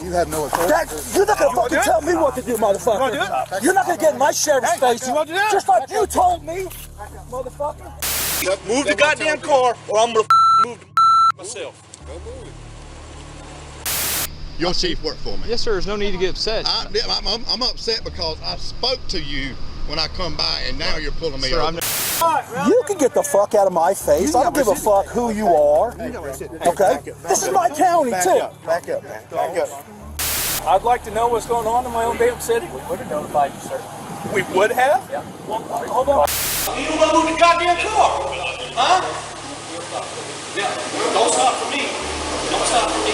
You have no authority. You're not gonna fucking tell me what to do, motherfucker. You're not gonna get in my sheriff's face. Just like you told me, motherfucker. Move the goddamn car, or I'm gonna move myself. Your chief worked for me. Yes, sir. There's no need to get upset. I'm upset because I spoke to you when I come by, and now you're pulling me over. You can get the fuck out of my face. I don't give a fuck who you are. Okay? This is my county, too. Back up. I'd like to know what's going on in my own damn city. We would have notified you, sir. We would have? Yeah. Well, hold on. You don't want to move the goddamn car, huh? Yeah. Don't stop for me. Don't stop for me.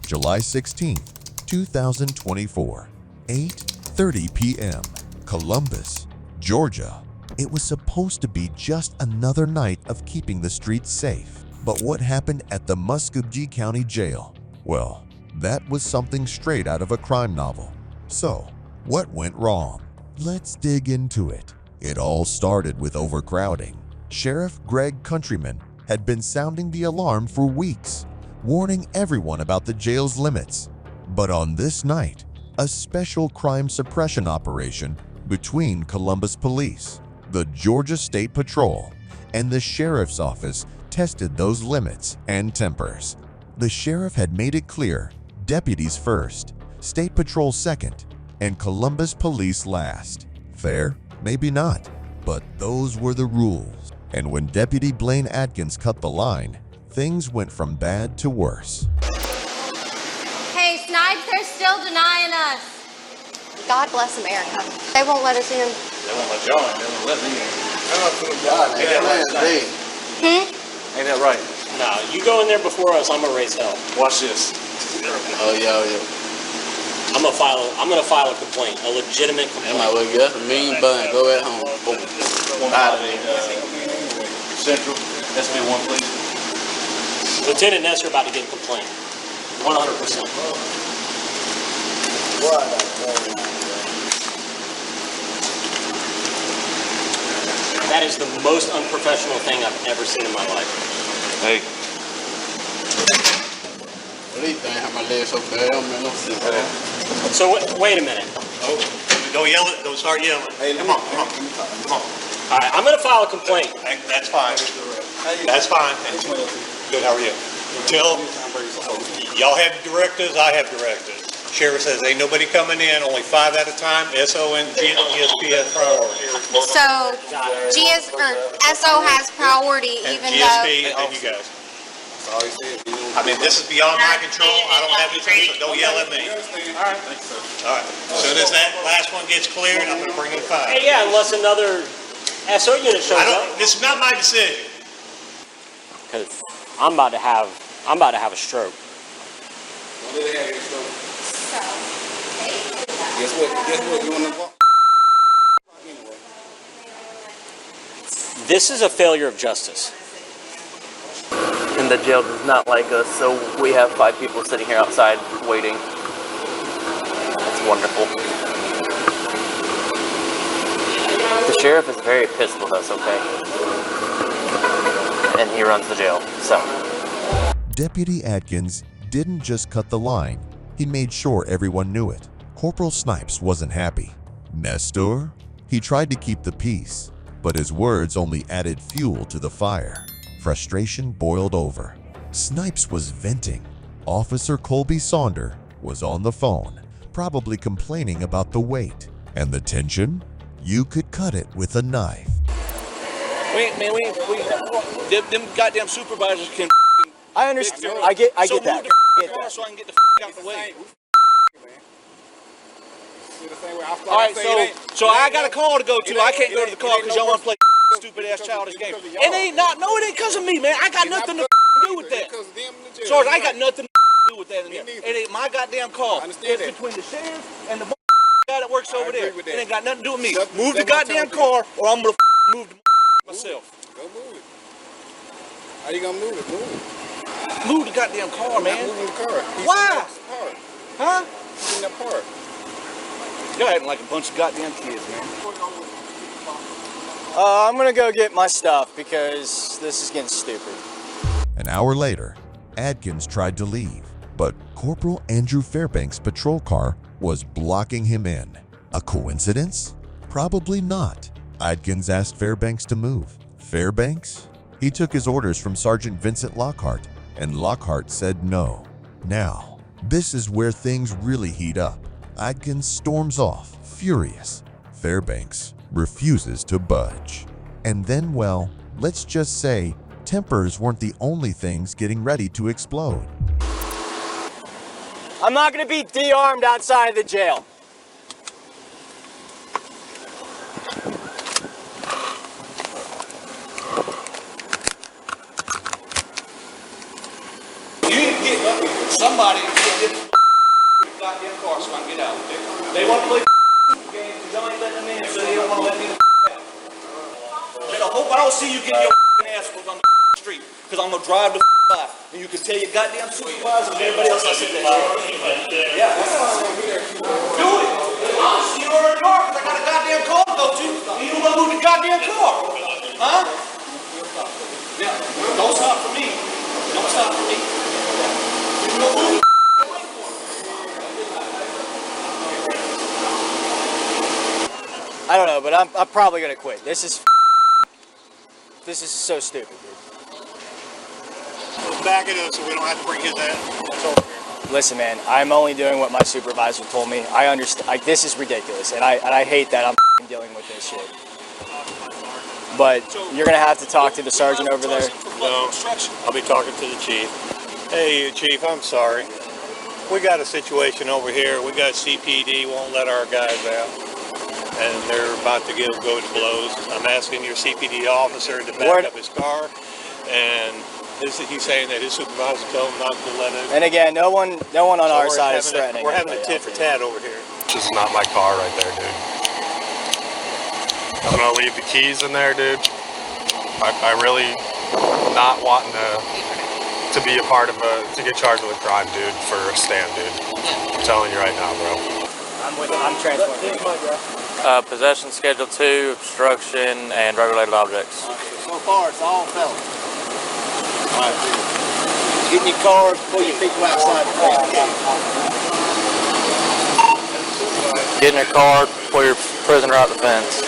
July 16th, 2024, 8:30 p.m., Columbus, Georgia. It was supposed to be just another night of keeping the streets safe. But what happened at the Muscogee County Jail? Well, that was something straight out of a crime novel. So, what went wrong? Let's dig into it. It all started with overcrowding. Sheriff Greg Countryman had been sounding the alarm for weeks, warning everyone about the jail's limits. But on this night, a special crime suppression operation between Columbus Police, the Georgia State Patrol, and the Sheriff's Office tested those limits and tempers. The sheriff had made it clear, deputies first, State Patrol second, and Columbus Police last. Fair? Maybe not, but those were the rules. And when Deputy Blaine Atkins cut the line, things went from bad to worse. Hey, Snipes, they're still denying us. God bless America. They won't let us in. They won't let y'all in. They won't let me in. Ain't that right? Ain't that right? Nah, you go in there before us, I'm gonna raise hell. Watch this. Oh, yeah. I'm gonna file a complaint, a legitimate complaint. That might look good. Mean bun, go at home. Boom. Out of there. Central, SB1, please. Lieutenant Ness are about to get a complaint. 100%. That is the most unprofessional thing I've ever seen in my life. Hey. What do you think? How my legs so bad? So wait a minute. Oh, don't yell it. Don't start yelling. Hey, come on. All right, I'm gonna file a complaint. That's fine. That's fine. Good, how are you? Y'all have directives, I have directives. Sheriff says ain't nobody coming in, only 5 at a time. SO and GSP has priority. So, SO has priority, And even GSP though... and you guys. I mean, this is beyond my control. I don't have anything, so don't yell at me. All right. As soon as that last one gets cleared, I'm going to bring in 5. Hey, yeah, unless another SO unit shows up. This is not my decision. Because I'm about to have a stroke. When did they have your stroke? Guess what? You want to walk? This is a failure of justice. And the jail does not like us, so we have 5 people sitting here outside waiting. It's wonderful. The sheriff is very pissed with us, okay? And he runs the jail, so. Deputy Atkins didn't just cut the line, he made sure everyone knew it. Corporal Snipes wasn't happy. Nestor? He tried to keep the peace, but his words only added fuel to the fire. Frustration boiled over. Snipes was venting. Officer Colby Saunder was on the phone, probably complaining about the wait. And the tension? You could cut it with a knife. Them goddamn supervisors can. I understand. I get that. So I can get the out the way. All right, so I got a call to go to. I can't go to the car because y'all want to play stupid ass childish game. It ain't because of me, man. I got nothing to do with that. Sarge, I got nothing to do with that in there. It ain't my goddamn call. It's between the sheriff and the guy that works over there. It ain't got nothing to do with me. Move the goddamn car, or I'm gonna move the myself. Go move it. How you gonna move it? Move it. Move the goddamn car, man. Moving the car. Why? Huh? He's in that part. Y'all acting like a bunch of goddamn kids, man. I'm gonna go get my stuff because this is getting stupid. An hour later, Atkins tried to leave, but Corporal Andrew Fairbanks' patrol car was blocking him in. A coincidence? Probably not. Adkins asked Fairbanks to move. Fairbanks? He took his orders from Sergeant Vincent Lockhart, and Lockhart said no. Now, this is where things really heat up. Adkins storms off, furious. Fairbanks refuses to budge. And then, well, let's just say, tempers weren't the only things getting ready to explode. I'm not going to be de-armed outside of the jail. You need to get up here. Somebody get this goddamn car so I can get out. They want to play games because y'all ain't letting them in, so they don't want to let me out. I hope I don't see you getting your ass whooped on the street, because I'm going to drive the by, and you can tell your goddamn supervisor and everybody else I said that shit. Yeah. Do it. Honestly, you're in the car because I got a goddamn car to go to, and you don't want to move the goddamn car. Huh? Yeah. Don't stop for me. Don't stop for me. You don't move. I don't know, but I'm probably going to quit. This is so stupid, dude. Back it up so we don't have to bring his ass. Listen, man, I'm only doing what my supervisor told me. I understand. This is ridiculous, and I hate that I'm dealing with this shit. But you're gonna have to talk to the sergeant over there. No, I'll be talking to the chief. Hey, chief, I'm sorry. We got a situation over here. We got CPD won't let our guys out, and they're about to go to blows. I'm asking your CPD officer to back up his car, and he's saying that his supervisor told him not to let it. And again, no one on our side is threatening. We're having a tit for tat over here. This is not my car right there, dude. I'm gonna leave the keys in there, dude. I really not wanting to be a part of to get charged with a crime, dude, for a stand, dude. I'm telling you right now, bro. I'm transporting. Possession Schedule 2, obstruction, and drug-related objects. So far, it's all felons. All right, get in your car before you people outside the fence. Get in your car, pull your prisoner out the fence.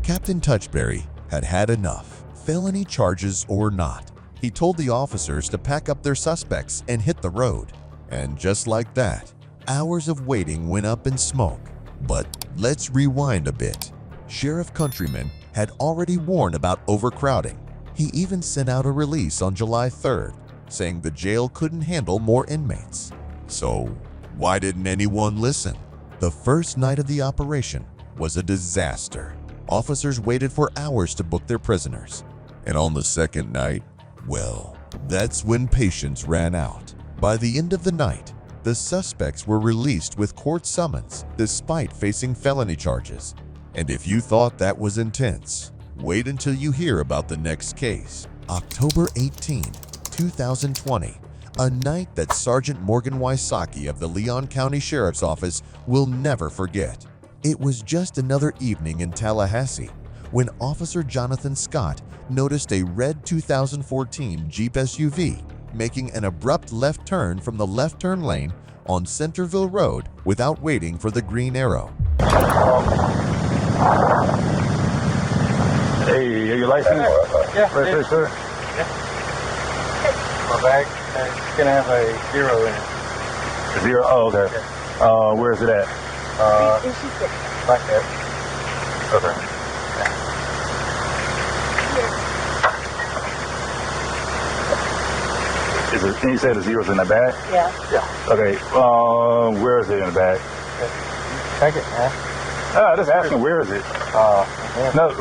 Captain Touchberry had had enough, felony charges or not. He told the officers to pack up their suspects and hit the road. And just like that, hours of waiting went up in smoke. But let's rewind a bit. Sheriff Countryman had already warned about overcrowding. He even sent out a release on July 3rd, saying the jail couldn't handle more inmates. So why didn't anyone listen? The first night of the operation was a disaster. Officers waited for hours to book their prisoners. And on the second night, well, that's when patience ran out. By the end of the night, the suspects were released with court summons despite facing felony charges. And if you thought that was intense, wait until you hear about the next case. October 18, 2020, a night that Sergeant Morgan Wysocki of the Leon County Sheriff's Office will never forget. It was just another evening in Tallahassee when Officer Jonathan Scott noticed a red 2014 Jeep SUV making an abrupt left turn from the left turn lane on Centerville Road without waiting for the green arrow. Hey, are you licensed? Yeah. Right there, sir? Yeah. My bag, it's gonna have a 0 in it. A 0? Oh, okay. Yeah. Where is it at? Right there. Okay. Is it, and you said the 0's in the bag? Yeah. Yeah. Okay, where is it in the bag? Take it, man. Just asking, where is it? No,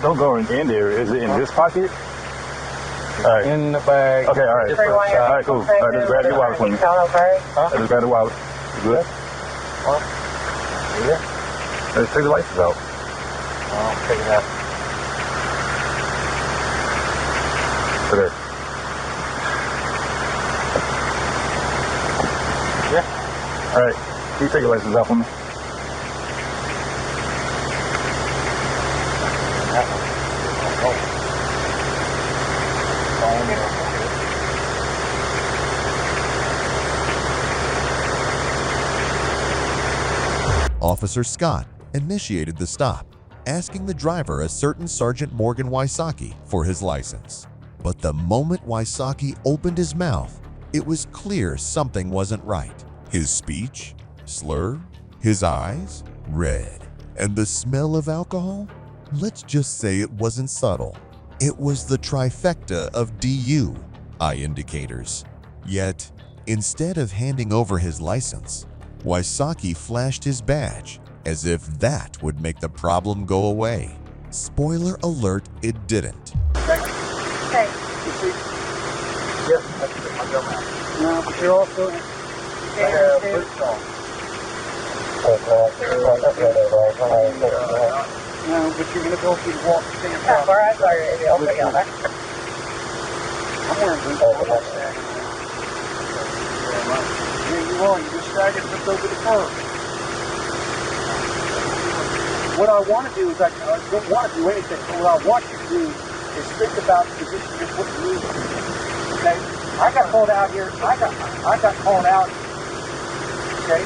don't go in there. Is it in this pocket? All right. In the bag. Okay, all right. All right, cool. All right, just grab your wallet for me. Just grab the wallet. You good? Yeah. Let's take the license out. I'll take it out. Okay. Yeah. All right. Can you take your license out for me? Officer Scott initiated the stop, asking the driver a certain Sergeant Morgan Wysocki for his license. But the moment Wysocki opened his mouth, it was clear something wasn't right. His speech slurred, his eyes red, and the smell of alcohol? Let's just say it wasn't subtle. It was the trifecta of DUI indicators. Yet, instead of handing over his license, Wysocki flashed his badge as if that would make the problem go away. Spoiler alert, it didn't. Hey. Yes, I'll go now. No, but you're also... No, but you're going to go through the walk stand. I'm wearing boots. Yeah, you are. You just staggered and looked over the curb. What I want to do is I don't want to do anything. But what I want you to do is think about the position you're putting me in. Okay? I got called out here. I got called out. Okay?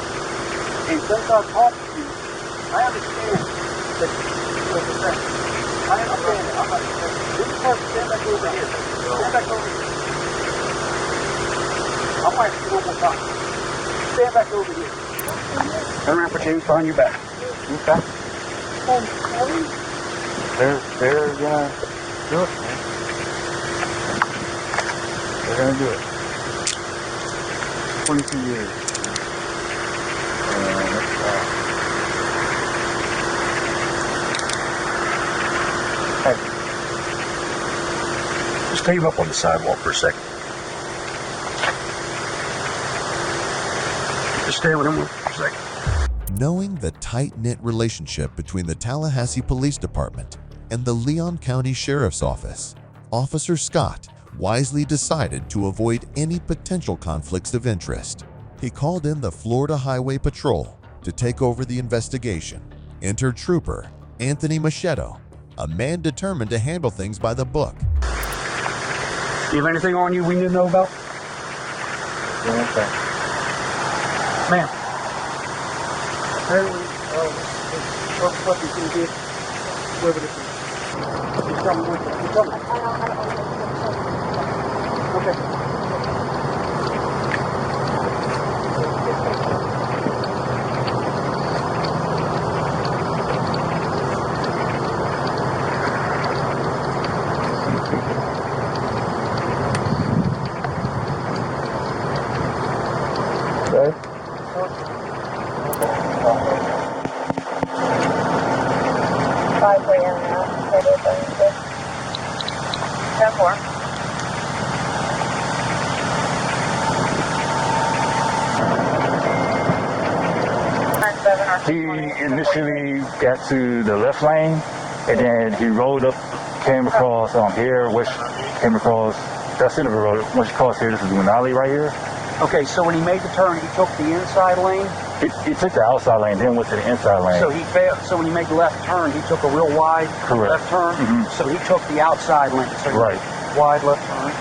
And since I've talked to you, I understand that I understand it. I'm not this person, stand back over here. Stand back over here. I'm going to ask you one more time. Stand back over here. Turn around, put your hands behind your back. Okay? They're gonna do it, man. They're gonna do it. 22 years. Hey, just leave up on the sidewalk for a second. Just stay with him for a second. Knowing the tight-knit relationship between the Tallahassee Police Department and the Leon County Sheriff's Office, Officer Scott wisely decided to avoid any potential conflicts of interest. He called in the Florida Highway Patrol to take over the investigation. Enter Trooper Anthony Machado, a man determined to handle things by the book. You have anything on you we need to know about? Okay. Ma'am. Apparently, what you can get, whoever this is. You tell me what you tell me. Okay. Okay. 5 a.m. now. 10-4. He initially got to the left lane, and then he rolled up, came across here, which came across, that's in the road, once you cross here, this is an alley right here. Okay, so when he made the turn, he took the inside lane? He took the outside lane, then went to the inside lane. So he failed. So when he made the left turn, he took a real wide left turn? Mm-hmm. So he took the outside lane. So right. Wide left turn.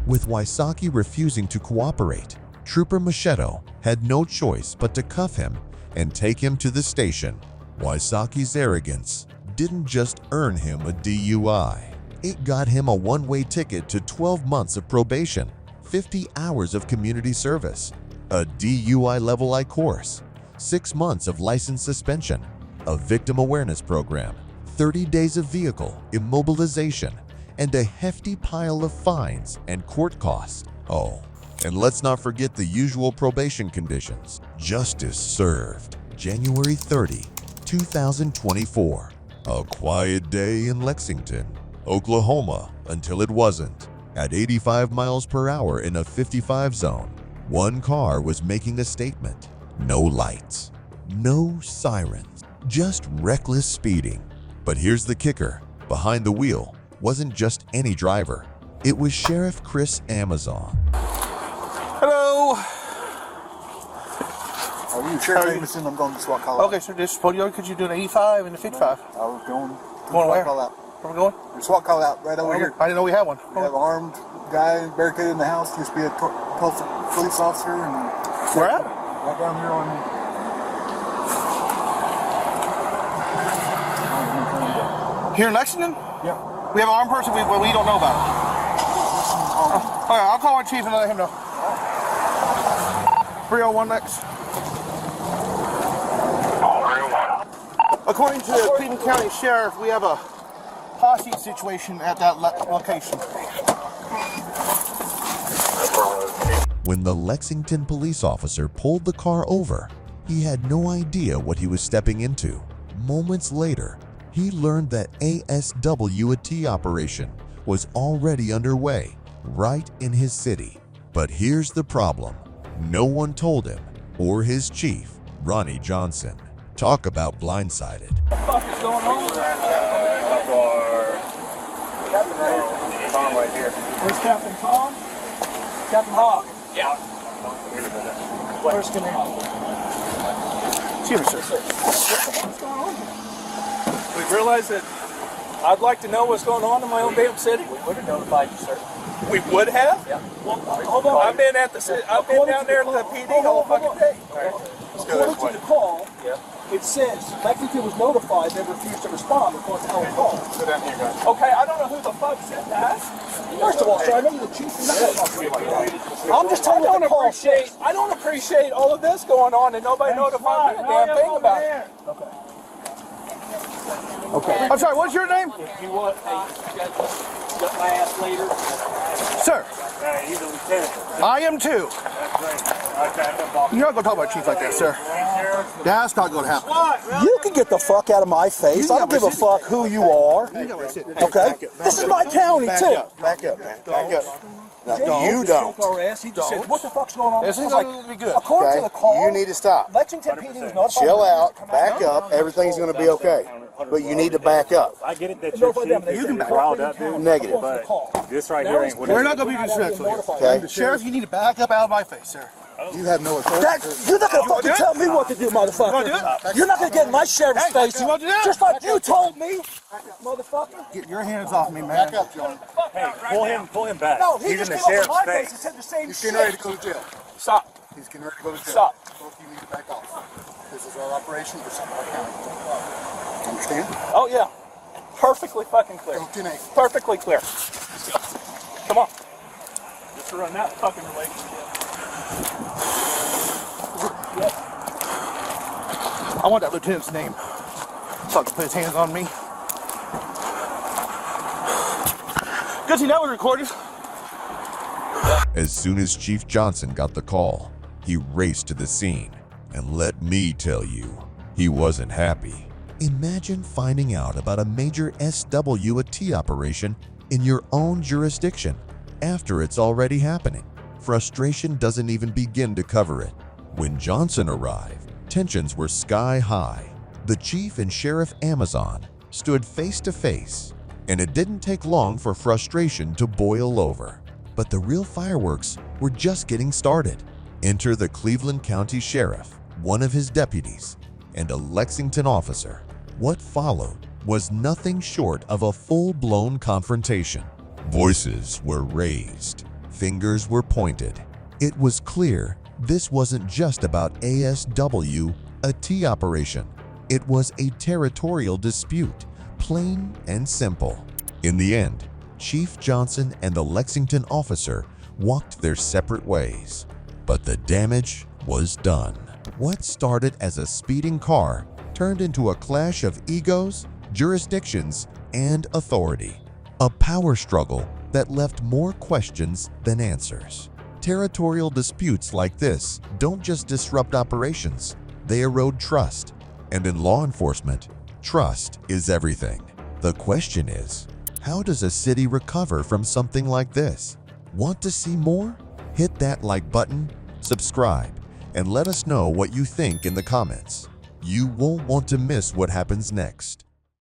With Wysocki refusing to cooperate, Trooper Machado had no choice but to cuff him and take him to the station. Wysocki's arrogance didn't just earn him a DUI. It got him a one-way ticket to 12 months of probation, 50 hours of community service, a DUI Level I course, 6 months of license suspension, a victim awareness program, 30 days of vehicle immobilization, and a hefty pile of fines and court costs. Oh, and let's not forget the usual probation conditions. Justice served. January 30, 2024. A quiet day in Lexington, Oklahoma, until it wasn't. At 85 miles per hour in a 55 zone, one car was making a statement. No lights, no sirens, just reckless speeding. But here's the kicker. Behind the wheel wasn't just any driver. It was Sheriff Chris Amazon. Hello. Are you Sheriff Amazon? I'm going to SWAT call out. Okay, so this Polio, could you do an 85 and a 55? I was going to Going where? call out. Where are we going? The SWAT call out right over here. I didn't know we had one. We have an armed guy barricaded in the house. Used to be a Tulsa police officer. And where at? Right down here on. Here in Lexington? Yeah. We have an armed person we don't know about. All right, I'll call our chief and let him know. 301 Lex. According to the Cleveland County Sheriff, we have a hostage situation at that location. When the Lexington police officer pulled the car over, he had no idea what he was stepping into. Moments later, he learned that a SWAT operation was already underway right in his city. But here's the problem. No one told him, or his chief, Ronnie Johnson. Talk about blindsided. What the fuck is going on? Tom right here. Where's Captain Tom? Captain Hawk. Yeah. Where's command? Excuse me, sir. What's going on here? We realize that I'd like to know what's going on in my own damn city. We would have notified you, sir. We would have? Yeah. Well, hold on. I've been down there to the PD all fucking day. According to the call, it says Lexington was notified, they refused to respond because of our call. Okay, I don't know who the fuck said that. First of all, sir, I know you're the chief. You're not going to talk to me like that. I'm just telling you what the call says. I don't appreciate all of this going on and nobody notified me a damn thing about it. Okay. I'm sorry, what's your name? If you want, got my ass later. Sir. He's a lieutenant. I am too. You're not going to talk about chief like that, sir. That's not going to happen. You can get the fuck out of my face. I don't give a fuck who you are. Okay? This is my county, too. Back up, man. Back up. No, you don't. He just said, what the fuck's going on? This is going to be good. According to the call, You need to stop. Lexington PD was notified. Chill out. Back up. Everything's going to be okay. But you need to back up. I get it that your chief is riled up, dude. Negative. But this right here ain't what We're not going to be disrespectful here. Okay. Sheriff, you need to back up out of my face, sir. You have no authority. You're not going to fucking tell me what to do, motherfucker. You're not going to get in my sheriff's face. You want to do that? Just like you told me, motherfucker. Get your hands off me, man. Back up, John. Hey, pull him back. No, he He's just in the came sheriff's up to my face. face and said the same He's shit. getting ready to go to jail. Stop. He's getting ready to go to jail. Stop. Both of you need to back off. This is our operation for Sumter County. Understand? Oh, yeah. Perfectly fucking clear. Go 10-8. Perfectly clear. Come on. Just to run that fucking relationship. I want that lieutenant's name so I can put his hands on me. Good thing that was recorded. As soon as Chief Johnson got the call, he raced to the scene. And let me tell you, he wasn't happy. Imagine finding out about a major SWAT operation in your own jurisdiction after it's already happening. Frustration doesn't even begin to cover it. When Johnson arrived, tensions were sky high. The chief and Sheriff Amazon stood face to face, and it didn't take long for frustration to boil over. But the real fireworks were just getting started. Enter the Cleveland County Sheriff, one of his deputies, and a Lexington officer. What followed was nothing short of a full-blown confrontation. Voices were raised, fingers were pointed. It was clear this wasn't just about a SWAT operation. It was a territorial dispute, plain and simple. In the end, Chief Johnson and the Lexington officer walked their separate ways. But the damage was done. What started as a speeding car turned into a clash of egos, jurisdictions, and authority. A power struggle that left more questions than answers. Territorial disputes like this don't just disrupt operations, they erode trust. And in law enforcement, trust is everything. The question is, how does a city recover from something like this? Want to see more? Hit that like button, subscribe, and let us know what you think in the comments. You won't want to miss what happens next.